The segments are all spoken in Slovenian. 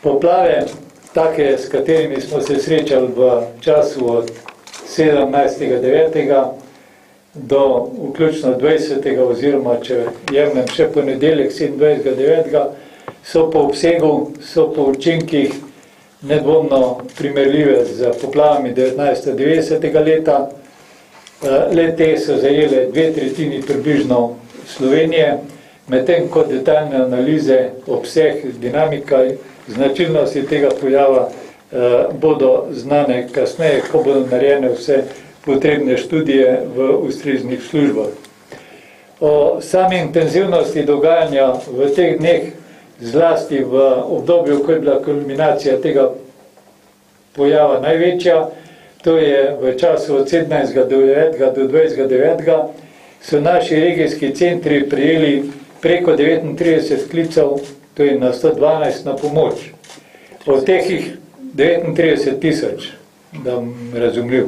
Poplave, take, s katerimi smo se srečali v času od 17.9. do vključno 20. oziroma, če jemnem še ponedeljek 27.9., so po obsegu, so po učinkih nedvomno primerljive z poplavami 1990. leta. Le-te so zajele 2/3 približno Slovenije, medtem ko detaljne analize, obseg, dinamika, značilnosti tega pojava bodo znane kasneje, ko bodo narejene vse potrebne študije v ustreznih službah. O sami intenzivnosti dogajanja v teh dneh, zlasti v obdobju, ko je bila kulminacija tega pojava največja, to je v času od 17.9. do 20.9. so naši regijski centri prijeli preko 39 klicev, to je na 112 na pomoč. Od teh jih 39 tisoč, da bom razumljiv.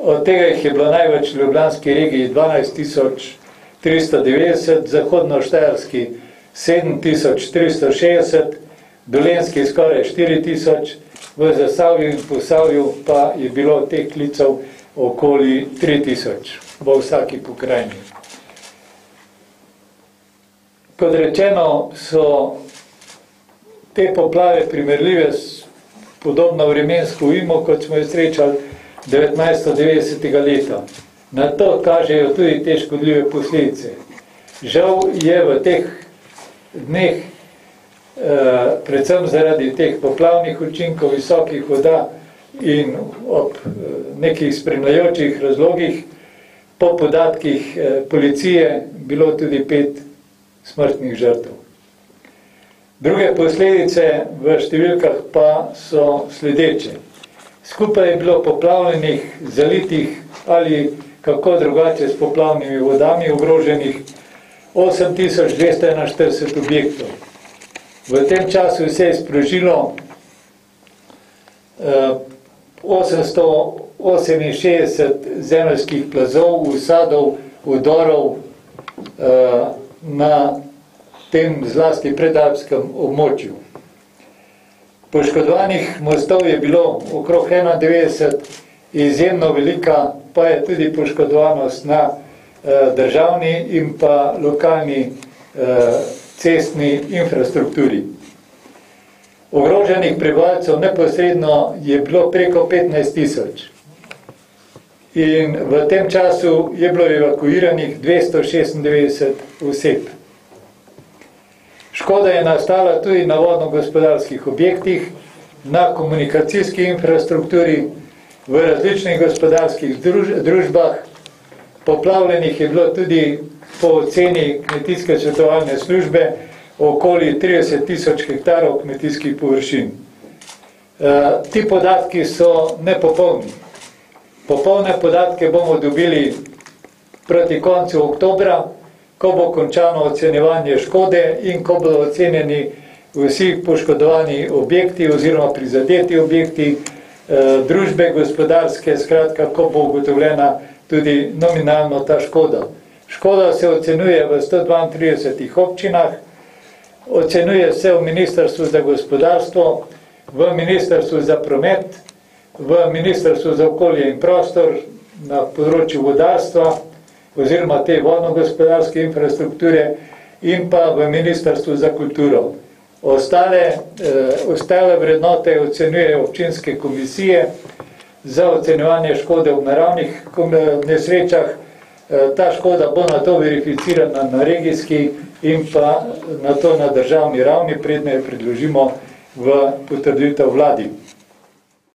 Od tega jih je bilo največ v ljubljanski regiji 12.390, zahodno-štajerski 7.360, dolenski skoraj 4.000, v Zasavju in Posavju pa je bilo teh klicev okoli 3.000 v vsaki pokrajini. Kot rečeno, so te poplave primerljive s podobno vremensko ujmo, kot smo jo srečali 1990. leta. Na to kažejo tudi te škodljive posledice. Žal je v teh dneh, predvsem zaradi teh poplavnih učinkov, visokih voda in ob nekih spremljajočih razlogih, po podatkih policije bilo tudi 5 smrtnih žrtev. Druge posledice v številkah pa so sledeče. Skupaj je bilo poplavljenih, zalitih ali kako drugače s poplavnimi vodami ogroženih 8.241 objektov. V tem času se je sprožilo 868 zemeljskih plazov, usadov, udorov na tem zlasti predalpskem območju. Poškodovanih mostov je bilo okrog 91, izjemno velika pa je tudi poškodovanost na državni in pa lokalni cestni infrastrukturi. Ogroženih prebivalcev neposredno je bilo preko 15.000 in v tem času je bilo evakuiranih 296 oseb. Škoda je nastala tudi na vodno-gospodarskih objektih, na komunikacijski infrastrukturi, v različnih gospodarskih družbah. Poplavljenih je bilo tudi po oceni kmetijske svetovalne službe okoli 30.000 hektarov kmetijskih površin. Ti podatki so nepopolni. Popolne podatke bomo dobili proti koncu oktobra, ko bo končano ocenjevanje škode in ko bodo ocenjeni vsi poškodovani objekti oziroma prizadeti objekti, družbe gospodarske, skratka, ko bo ugotovljena tudi nominalno ta škoda. Škoda se ocenjuje v 132 občinah, ocenjuje se v Ministrstvu za gospodarstvo, v Ministrstvu za promet, v Ministrstvu za okolje in prostor na področju vodarstva oziroma te vodno-gospodarske infrastrukture in pa v Ministrstvu za kulturo. Ostale vrednote ocenjujejo občinske komisije za ocenjevanje škode v naravnih nesrečah. Ta škoda bo na to verificirana na regijski in pa na to na državni ravni, predne jo predložimo v potrditev vladi.